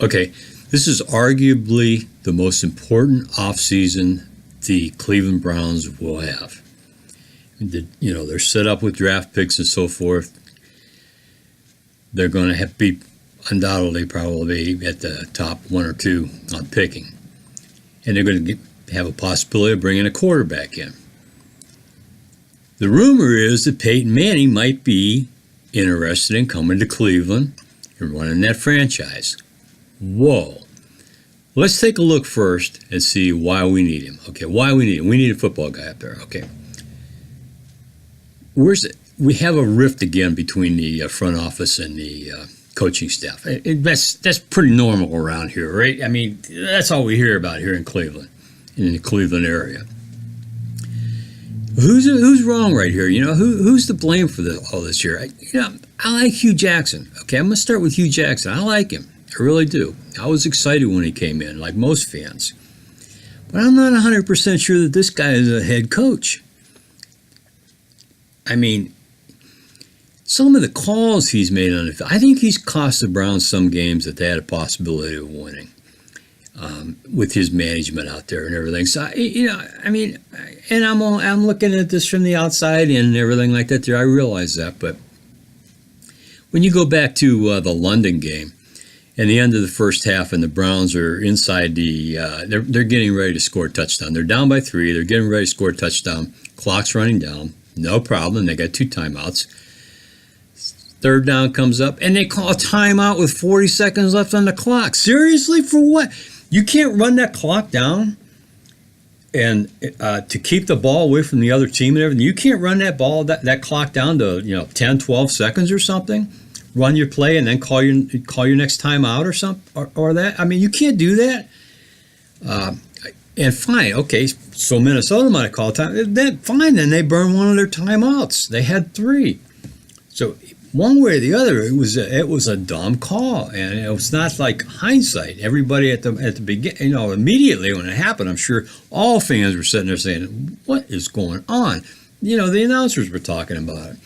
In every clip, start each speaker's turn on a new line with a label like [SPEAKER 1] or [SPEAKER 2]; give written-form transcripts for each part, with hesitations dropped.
[SPEAKER 1] Okay, this is arguably the most important offseason the Cleveland Browns will have. They're set up with draft picks and so forth. They're going to be undoubtedly probably at the top 1 or 2 on picking. And they're going to have a possibility of bringing a quarterback in. The rumor is that Peyton Manning might be interested in coming to Cleveland and running that franchise. Whoa. Let's take a look first and see why we need him. Okay, why we need him. We need a football guy up there. Okay. We have a rift again between the front office and the coaching staff. That's pretty normal around here, right? I mean, that's all we hear about here in Cleveland, in the Cleveland area. Who's wrong right here? Who's to blame for all this here? I like Hugh Jackson. Okay, I'm going to start with Hugh Jackson. I like him. I really do. I was excited when he came in, like most fans. But I'm not 100% sure that this guy is a head coach. I mean, some of the calls he's made on it, I think he's cost the Browns some games that they had a possibility of winning with his management out there and everything. So, and I'm looking at this from the outside and everything like that there. I realize that. But when you go back to the London game, and the end of the first half, and the Browns are inside they're getting ready to score a touchdown. They're down by 3. They're getting ready to score a touchdown. Clock's running down. No problem. They got 2 timeouts. Third down comes up, and they call a timeout with 40 seconds left on the clock. Seriously? For what? You can't run that clock down and to keep the ball away from the other team and everything. You can't run that clock down to 10, 12 seconds or something. Run your play and then call your next time out or something or that. I mean, you can't do that. And fine, okay. So Minnesota might have called time. Then fine, then they burned one of their timeouts. They had 3. So one way or the other, it was a dumb call, and it was not like hindsight. Everybody at the beginning, immediately when it happened, I'm sure all fans were sitting there saying, "What is going on?" The announcers were talking about it.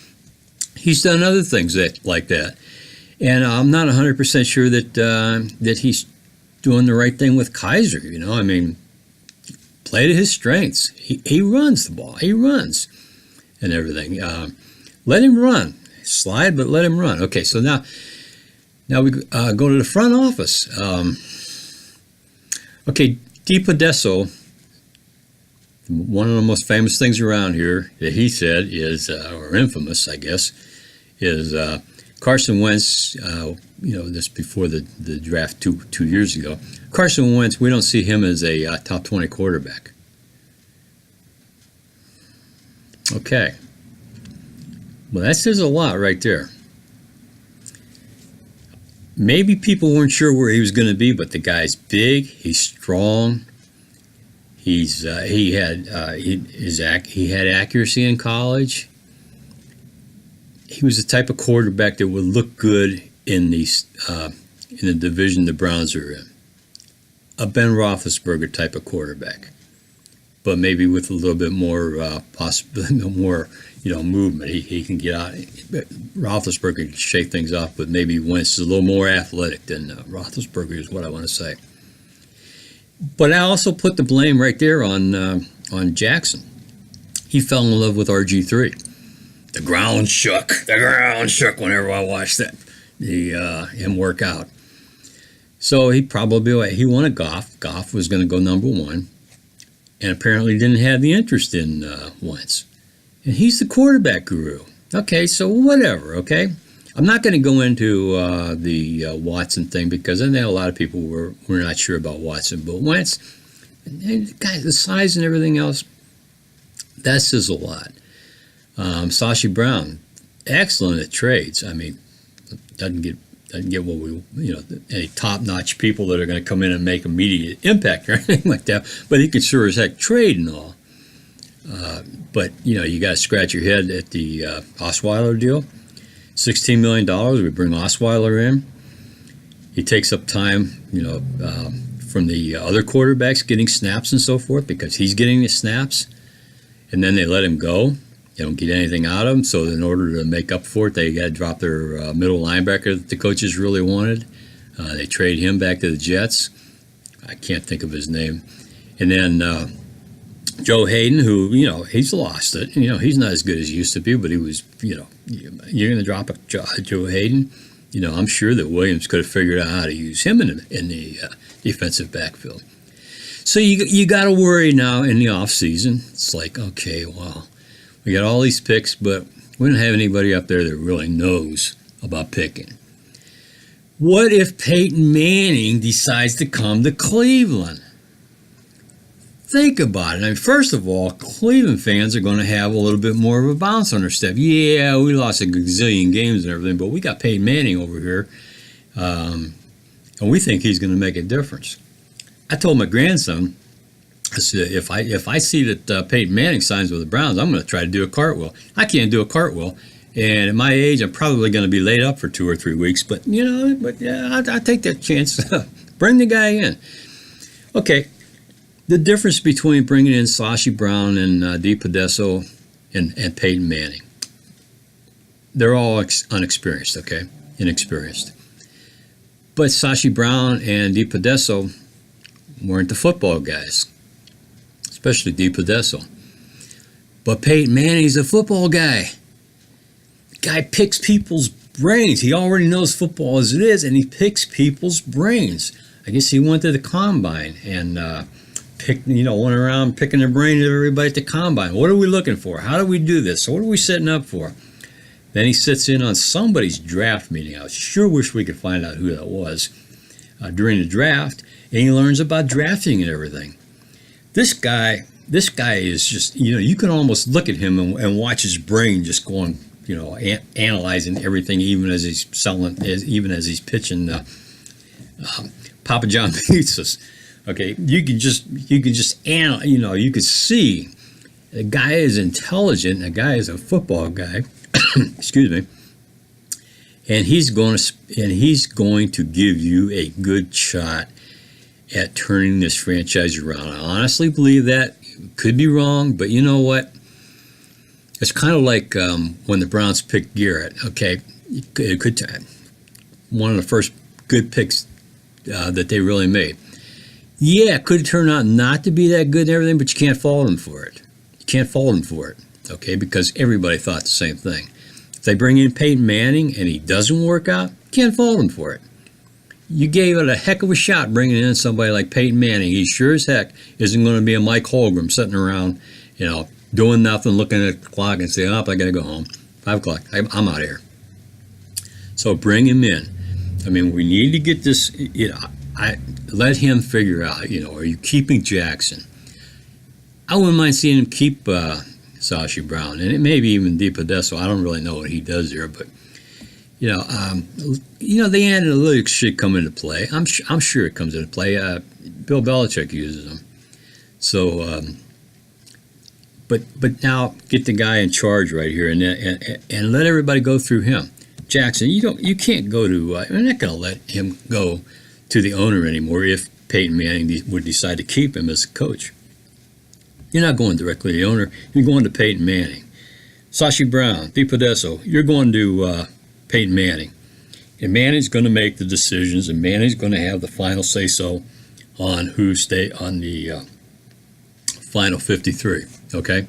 [SPEAKER 1] He's done other things like that, and I'm not 100% sure that he's doing the right thing with Kaiser. I mean, play to his strengths. He runs the ball. He runs and everything. Let him run. Slide, but let him run. Okay, so now we go to the front office. Okay, DiPodesso, one of the most famous things around here that he said is, or infamous, I guess, is Carson Wentz. This before the draft two years ago. Carson Wentz, we don't see him as a top 20 quarterback. Okay. Well, that says a lot right there. Maybe people weren't sure where he was going to be, but the guy's big, he's strong, he had accuracy in college. He was the type of quarterback that would look good in the division the Browns are in. A Ben Roethlisberger type of quarterback, but maybe with a little bit more movement. He can get out. Roethlisberger can shake things off, but maybe Wentz is a little more athletic than Roethlisberger is what I want to say. But I also put the blame right there on Jackson. He fell in love with RG3. The ground shook. The ground shook whenever I watched him work out. So he wanted Goff. Goff was going to go number 1, and apparently didn't have the interest in Wentz. And he's the quarterback guru. Okay, so whatever, okay? I'm not going to go into the Watson thing because I know a lot of people were not sure about Watson. But Wentz, the size and everything else, that says a lot. Sashi Brown, excellent at trades. I mean, doesn't get what we, any top-notch people that are going to come in and make immediate impact or anything like that. But he can sure as heck trade and all. But, you got to scratch your head at the Osweiler deal. $16 million, we bring Osweiler in. He takes up time, from the other quarterbacks getting snaps and so forth because he's getting the snaps. And then they let him go. They don't get anything out of him. So in order to make up for it, they got to drop their middle linebacker that the coaches really wanted. They trade him back to the Jets. I can't think of his name. And then Joe Hayden, who, he's lost it. He's not as good as he used to be, but he was, you're going to drop a Joe Hayden. I'm sure that Williams could have figured out how to use him in the defensive backfield. So you got to worry now in the offseason. It's like, okay, well, we got all these picks, but we don't have anybody up there that really knows about picking. What if Peyton Manning decides to come to Cleveland? Think about it. I mean, first of all, Cleveland fans are going to have a little bit more of a bounce on their step. Yeah, we lost a gazillion games and everything, but we got Peyton Manning over here, and we think he's going to make a difference. I told my grandson, I said, if I see that Peyton Manning signs with the Browns, I'm going to try to do a cartwheel. I can't do a cartwheel, and at my age, I'm probably going to be laid up for 2 or 3 weeks. But I take that chance. Bring the guy in. Okay. The difference between bringing in Sashi Brown and DePodesta and Peyton Manning, they're all unexperienced, okay? Inexperienced. But Sashi Brown and DePodesta weren't the football guys, especially DePodesta. But Peyton Manning's a football guy. The guy picks people's brains. He already knows football as it is, and he picks people's brains. I guess he went to the combine and went around picking the brain of everybody at the combine. What are we looking for? How do we do this? So what are we setting up for? Then he sits in on somebody's draft meeting. I sure wish we could find out who that was during the draft, and he learns about drafting and everything. This guy is just, you can almost look at him and watch his brain just going, analyzing everything, even as he's pitching Papa John pizzas. Okay, you can just you could see the guy is intelligent. The guy is a football guy. Excuse me. And he's going to give you a good shot at turning this franchise around. I honestly believe that. Could be wrong, but you know what? It's kind of like when the Browns picked Garrett. Okay, it could one of the first good picks that they really made. Yeah, it could turn out not to be that good and everything, but you can't fault them for it. You can't fault them for it, okay, because everybody thought the same thing. If they bring in Peyton Manning and he doesn't work out, you can't fault him for it. You gave it a heck of a shot bringing in somebody like Peyton Manning. He sure as heck isn't going to be a Mike Holmgren sitting around, doing nothing, looking at the clock and saying, I got to go home. 5 o'clock, I'm out of here. So bring him in. I mean, we need to get this, let him figure out, are you keeping Jackson? I wouldn't mind seeing him keep Sashi Brown, and it may be even DePodesta. I don't really know what he does there, but, the analytics should come into play. I'm sure it comes into play. Bill Belichick uses them. So, but now get the guy in charge right here and let everybody go through him. Jackson, you can't go to, we're not going to let him go to the owner anymore if Peyton Manning would decide to keep him as a coach. You're not going directly to the owner. You're going to Peyton Manning. Sashi Brown, DePodesta, you're going to Peyton Manning. And Manning's going to make the decisions, and Manning's going to have the final say-so on who stay on the final 53, okay?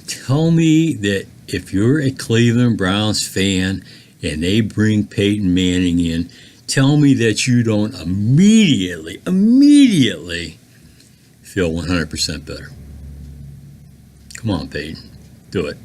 [SPEAKER 1] Tell me that if you're a Cleveland Browns fan and they bring Peyton Manning in, tell me that you don't immediately feel 100% better. Come on, Peyton. Do it.